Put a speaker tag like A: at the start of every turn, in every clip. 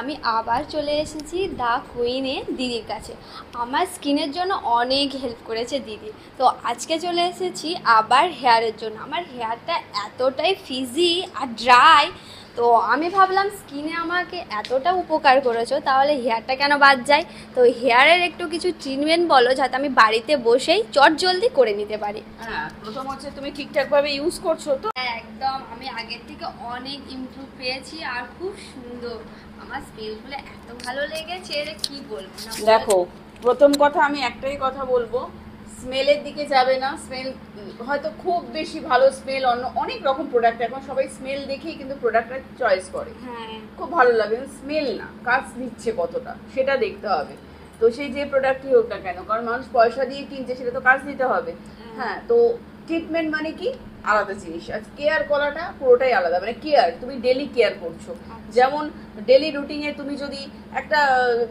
A: আমি আবার চলে এসেছি দ্য কুইনে দিদির কাছে। আমার স্কিনের জন্য অনেক হেল্প করেছে দিদি। তো আজকে চলে এসেছি আবার হেয়ারের জন্য। আমার হেয়ারটা এতটাই ফিজি আর ড্রাই, তো আমি ভাবলাম স্কিনে আমাকে এতটা উপকার করেছো, তাহলে হেয়ারটা কেন বাদ যায়। তো হেয়ারের একটু কিছু ট্রিটমেন্ট বলো, যাতে আমি বাড়িতে বসেই চট জলদি করে নিতে পারি।
B: হ্যাঁ, প্রথম হচ্ছে তুমি ঠিকঠাকভাবে ইউজ করছো তো?
A: হ্যাঁ, একদম। আমি আগের থেকে অনেক ইমপ্রুভ পেয়েছি আর খুব সুন্দর। আমার স্মেলগুলো এত ভালো লেগেছে, কি বলবো না।
B: দেখো, প্রথম কথা আমি একটাই কথা বলবো, স্মেলের দিকে যাবে না। স্মেল হয়তো খুব বেশি ভালো স্মেল, অন্য অনেক রকম প্রোডাক্ট এখন সবাই স্মেল দেখেই কিন্তু প্রোডাক্টটা চয়েস করে।
A: হ্যাঁ,
B: খুব ভালো লাগে, স্মেল না, কাজ দিচ্ছে কতটা সেটা দেখতে হবে। তো সেই যে প্রোডাক্টই হোক না কেন, কারণ মানুষ পয়সা দিয়ে কিনছে, সেটা তো কাজ দিতে হবে। হ্যাঁ, তো ট্রিটমেন্ট মানে কি আলাদা জিনিস, আর কেয়ার করাটা পুরোটাই আলাদা। মানে কেয়ার, তুমি ডেলি কেয়ার করছো। যেমন ডেলি রুটিনে তুমি যদি একটা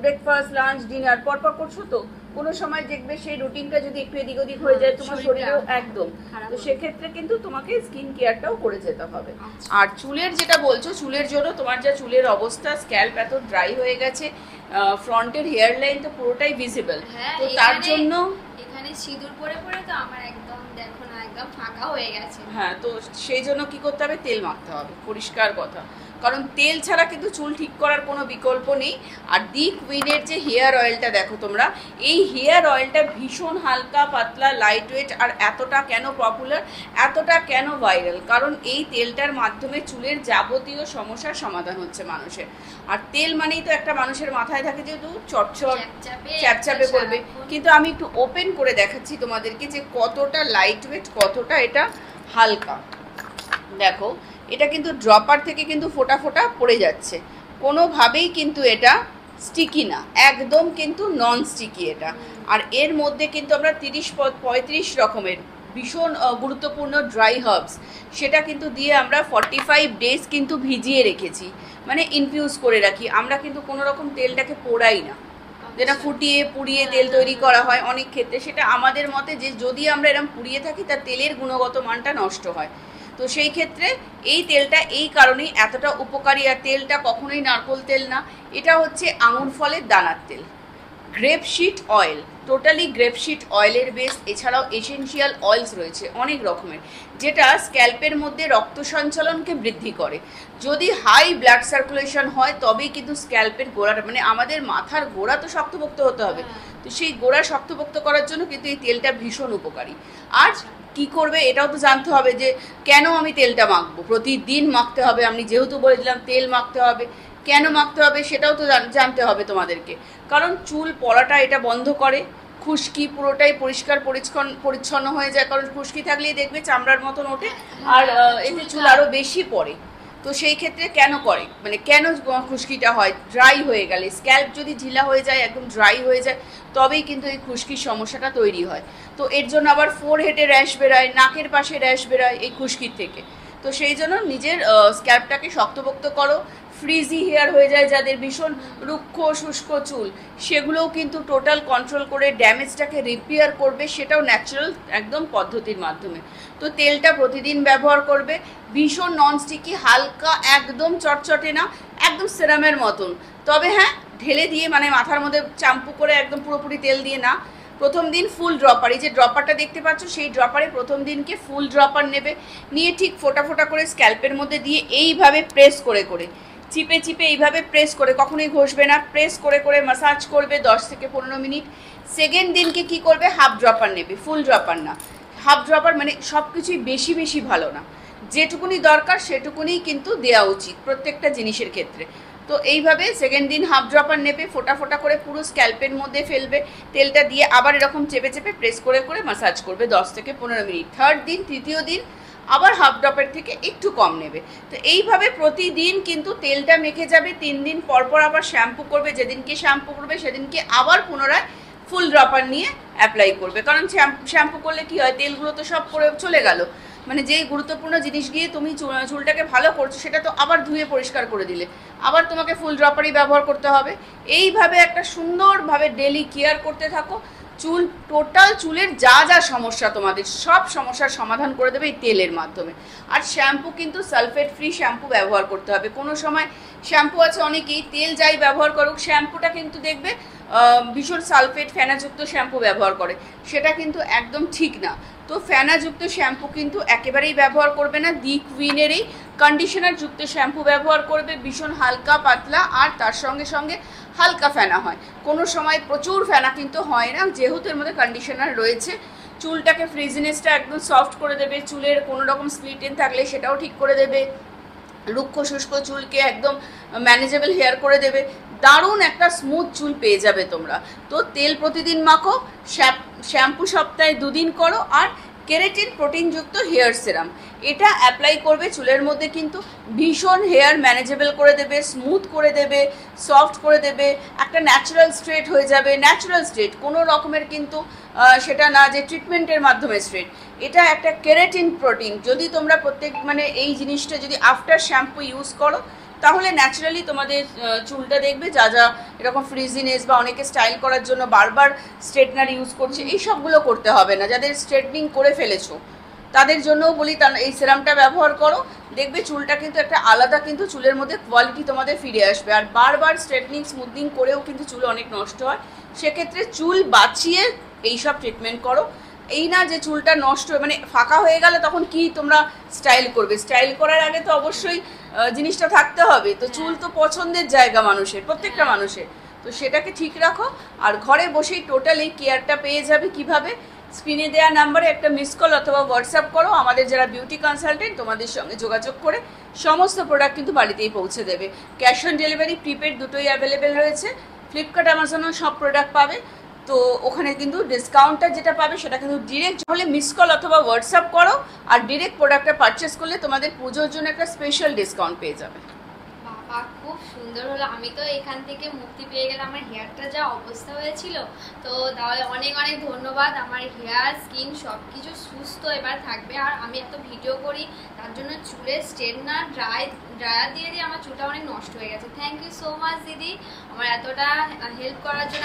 B: ব্রেকফাস্ট লাঞ্চ ডিনার পরপর করছো, তো কোনো সময় দেখবে সেই রুটিনটা যদি একটু এদিক ওদিক হয়ে যায়, তোমার শরীরেও একদম, তো সেক্ষেত্রে কিন্তু তোমাকে স্কিন কেয়ারটাও করে যেতে হবে। আর চুলের যেটা বলছো, চুলের জন্য তোমার যা চুলের অবস্থা, স্ক্যাল্প এত ড্রাই হয়ে গেছে, ফ্রন্টের হেয়ার লাইন তো পুরোটাই ভিজিবল। তো তার জন্য
A: এখানে সিঁদুর পরে পরে তো আমার একদম দেখো না, একদম ফাঁকা হয়ে গেছে।
B: হ্যাঁ, তো সেই জন্য কি করতে হবে, তেল মাখতে হবে, পরিষ্কার কথা। কারণ তেল ছাড়া কিন্তু চুল ঠিক করার কোনো বিকল্প নেই। আর দি কুইনের যে হেয়ার অয়েলটা দেখো তোমরা, এই হেয়ার অয়েলটা ভীষণ হালকা পাতলা লাইট ওয়েট। আর এতটা কেন পপুলার, এতটা কেন ভাইরাল, কারণ এই তেলটার মাধ্যমে চুলের যাবতীয় সমস্যার সমাধান হচ্ছে মানুষের। আর তেল মানেই তো একটা মানুষের মাথায় থাকে যেহেতু চটচট চ্যাপচ্যাপে করবে, কিন্তু আমি একটু ওপেন করে দেখাচ্ছি তোমাদেরকে যে কতটা লাইট ওয়েট, কতটা এটা হালকা। দেখো, এটা কিন্তু ড্রপার থেকে কিন্তু ফোটা ফোটা পড়ে যাচ্ছে, কোনোভাবেই কিন্তু এটা স্টিকি না, একদম কিন্তু নন স্টিকি এটা। আর এর মধ্যে কিন্তু আমরা 30-35 রকমের ভীষণ গুরুত্বপূর্ণ ড্রাই হার্বস, সেটা কিন্তু দিয়ে আমরা 45 ডেজ কিন্তু ভিজিয়ে রেখেছি, মানে ইনফিউজ করে রাখি। আমরা কিন্তু কোনো রকম তেলটাকে পোড়াই না, যেটা ফুটিয়ে পুড়িয়ে তেল তৈরি করা হয় অনেক ক্ষেত্রে, সেটা আমাদের মতে যে যদি আমরা এরকম পুড়িয়ে থাকি, তার তেলের গুণগত মানটা নষ্ট হয়। তো সেই ক্ষেত্রে এই তেলটা এই কারণেই এতটা উপকারী। আর তেলটা কখনোই নারকোল তেল না, এটা হচ্ছে আঙুর ফলের দানার তেল, গ্রেপশিট অয়েল, টোটালি গ্রেপশিট অয়েলের বেস। এছাড়াও এসেনশিয়াল অয়েলস রয়েছে অনেক রকমের, যেটা স্ক্যাল্পের মধ্যে রক্ত সঞ্চালনকে বৃদ্ধি করে। যদি হাই ব্লাড সার্কুলেশন হয়, তবেই কিন্তু স্ক্যাল্পের গোড়াটা, মানে আমাদের মাথার গোড়া তো শক্তপোক্ত হতে হবে, তো সেই গোড়া শক্তপোক্ত করার জন্য কিন্তু এই তেলটা ভীষণ উপকারী। আর কি করবে এটাও তো জানতে হবে, যে কেন আমি তেলটা মাখবো, প্রতিদিন মাখতে হবে। আমি যেহেতু বলে দিলাম তেল মাখতে হবে, কেন মাখতে হবে সেটাও তো জানতে হবে তোমাদেরকে। কারণ চুল পড়াটা এটা বন্ধ করে, খুশকি পুরোটাই পরিষ্কার পরিচ্ছন্ন হয়ে যায়। কারণ খুশকি থাকলেই দেখবে চামড়ার মতন ওঠে, আর এতে চুল আরও বেশি পড়ে। তো সেই ক্ষেত্রে কেন করে, মানে কেন খুশকিটা হয়, ড্রাই হয়ে গেলে, স্ক্যাল্প যদি ঢিলা হয়ে যায়, একদম ড্রাই হয়ে যায়, তবেই কিন্তু এই খুশকির সমস্যাটা তৈরি হয়। তো এর জন্য আবার ফোরহেডে র্যাশ বেরোয়, নাকের পাশে র্যাশ বেরোয় এই খুশকির থেকে। তো সেই জন্য নিজের স্ক্যাল্পটাকে শক্তপোক্ত করো। ফ্রিজি হেয়ার হয়ে যায় যাদের, ভীষণ রুক্ষ শুষ্ক চুল, সেগুলোও কিন্তু টোটাল কন্ট্রোল করে ড্যামেজটাকে রিপেয়ার করবে, সেটাও ন্যাচারাল একদম পদ্ধতির মাধ্যমে। তো তেলটা প্রতিদিন ব্যবহার করবে, ভীষণ নন স্টিকি, হালকা, একদম চটচটে না, একদম সেরামের মতন। তবে হ্যাঁ, ঢেলে দিয়ে, মানে মাথার মধ্যে চাম্পু করে একদম পুরোপুরি তেল দিয়ে না। প্রথম দিন ফুল ড্রপার, এই যে ড্রপারটা দেখতে পাচ্ছ, সেই ড্রপারে প্রথম দিনকে ফুল ড্রপার নেবে, নিয়ে ঠিক ফোটা ফোটা করে স্ক্যাল্পের মধ্যে দিয়ে এইভাবে প্রেস করে করে, চিপে চিপে এইভাবে প্রেস করে, কখনোই ঘষবে না, প্রেস করে করে মাসাজ করবে 10 থেকে 15 মিনিট। সেকেন্ড দিনকে কি করবে, হাফ ড্রপার নেবে, ফুল ড্রপার না। হাফ ড্রপার মানে সব কিছুই বেশি বেশি ভালো না, যেটুকুনি দরকার সেটুকুনি কিন্তু দেওয়া উচিত প্রত্যেকটা জিনিসের ক্ষেত্রে। তো এইভাবে সেকেন্ড দিন হাফ ড্রপার নেবে, ফোটা ফোটা করে পুরো স্ক্যাল্পের মধ্যে ফেলবে, তেলটা দিয়ে আবার এরকম চেপে চেপে প্রেস করে করে মাসাজ করবে 10 থেকে 15 মিনিট। থার্ড দিন, তৃতীয় দিন আবার হাফ ড্রপের থেকে একটু কম নেবে। তো এইভাবে প্রতিদিন কিন্তু তেলটা মেখে যাবে। 3 দিন পর পর আবার শ্যাম্পু করবে, যেদিনকে শ্যাম্পু করবে সেদিনকে আবার পুনরায় ফুল ড্রপার নিয়ে অ্যাপ্লাই করবে। কারণ শ্যাম্পু করলে কি হয়, তেলগুলো তো সব পরে চলে গেল, মানে যেই গুরুত্বপূর্ণ জিনিস দিয়ে তুমি চুলটাকে ভালো করছো, সেটা তো আবার ধুয়ে পরিষ্কার করে দিলে, আবার তোমাকে ফুল ড্রপারই ব্যবহার করতে হবে। এইভাবে একটা সুন্দরভাবে ডেলি কেয়ার করতে থাকো, টোটাল চুলের যা যা সমস্যা তোমাদের সব সমস্যার সমাধান করে দেবে এই তেলের মাধ্যমে। আর শ্যাম্পু কিন্তু সালফেট ফ্রি শ্যাম্পু ব্যবহার করতে হবে। কোনো সময় শ্যাম্পু আছে অনেকেই তেল যাই ব্যবহার করুক, শ্যাম্পুটা কিন্তু দেখবে ভীষণ সালফেট ফেনাযুক্ত শ্যাম্পু ব্যবহার করে, সেটা কিন্তু একদম ঠিক না। তো ফেনাযুক্ত শ্যাম্পু কিন্তু একেবারেই ব্যবহার করবে না। দি কুইনের এই কন্ডিশনার যুক্ত শ্যাম্পু ব্যবহার করবে, ভীষণ হালকা পাতলা, আর তার সঙ্গে সঙ্গে হালকা ফেনা হয়। কোনো সময় প্রচুর ফেনা কিন্তু হয় না, যেহেতু এর মধ্যে কন্ডিশনার রয়েছে। চুলটাকে ফ্রিজিনেসটা একদম সফট করে দেবে, চুলের কোনো রকম স্প্লিটেন থাকলে সেটাও ঠিক করে দেবে, রুক্ষ শুষ্ক চুলকে একদম ম্যানেজেবল হেয়ার করে দেবে, দারুণ একটা স্মুথ চুল পেয়ে যাবে তোমরা। তো তেল প্রতিদিন মাখো, শ্যাম্পু সপ্তাহে 2 দিন করো, আর কেরাটিন প্রোটিনযুক্ত হেয়ার সিরাম এটা অ্যাপ্লাই করবে চুলের মধ্যে, কিন্তু ভীষণ হেয়ার ম্যানেজেবল করে দেবে, স্মুথ করে দেবে, সফট করে দেবে, একটা ন্যাচারাল স্ট্রেট হয়ে যাবে। ন্যাচারাল স্ট্রেট, কোনো রকমের কিন্তু সেটা না যে ট্রিটমেন্টের মাধ্যমে স্ট্রেট, এটা একটা কেরাটিন প্রোটিন। যদি তোমরা এই জিনিসটা যদি আফটার শ্যাম্পু ইউজ করো, তাহলে ন্যাচারালি তোমাদের চুলটা দেখবে যা যা এরকম ফ্রিজিনেস বা অনেকে স্টাইল করার জন্য বারবার স্ট্রেটনার ইউজ করছে, এই সবগুলো করতে হবে না। যাদের স্ট্রেটনিং করে ফেলেছো তাদের জন্যও বলি, এই সিরামটা ব্যবহার করো, দেখবে চুলটা কিন্তু একটা আলাদা কিন্তু চুলের মধ্যে কোয়ালিটি তোমাদের ফিরে আসবে। আর বারবার স্ট্রেটনিং স্মুথনিং করেও কিন্তু চুল অনেক নষ্ট হয়, সেক্ষেত্রে চুল বাঁচিয়ে এইসব ট্রিটমেন্ট করো। এই না যে চুলটা নষ্ট ফাঁকা হয়ে গেল তখন কি তোমরা স্টাইল করবে, স্টাইল করার আগে তো অবশ্যই জিনিসটা থাকতে হবে। তো চুল তো পছন্দের জায়গা মানুষের, প্রত্যেকটা মানুষের, তো সেটাকে ঠিক রাখো। আর ঘরে বসেই টোটালি কেয়ারটা পেয়ে যাবে। কিভাবে? স্ক্রিনে দেওয়া নাম্বারে একটা মিস কল অথবা হোয়াটসঅ্যাপ করো, আমাদের যারা বিউটি কনসালটেন্ট তোমাদের সঙ্গে যোগাযোগ করে সমস্ত প্রোডাক্ট কিন্তু বাড়িতেই পৌঁছে দেবে। ক্যাশ অন ডেলিভারি, প্রিপেড দুটোই অ্যাভেলেবেল রয়েছে। ফ্লিপকার্ট, অ্যামাজনও সব প্রোডাক্ট পাবে। তো ওখানে কিন্তু ডিসকাউন্টটা যেটা পাবে সেটা কিন্তু ডিরেক্ট হলে মিস কল অথবা হোয়াটসঅ্যাপ করো, আর ডিরেক্ট প্রোডাক্টটা পারচেস করলে তোমাদের পুজোর জন্য একটা স্পেশাল ডিসকাউন্ট পেয়ে যাবে।
A: বাবা খুব সুন্দর হলো, আমি তো এখান থেকে মুক্তি পেয়ে গেলাম। আমার হেয়ারটা যা অবস্থা হয়েছিল, তো তাহলে অনেক অনেক ধন্যবাদ। আমার হেয়ার স্কিন সব কিছু সুস্থ এবার থাকবে। আর আমি এত ভিডিও করি তার জন্য চুলের স্ট্রেটনার ড্রায়ার দিয়ে আমার চুলটা অনেক নষ্ট হয়ে গেছে। থ্যাংক ইউ সো মাচ দিদি, আমার এতটা হেল্প করার জন্য।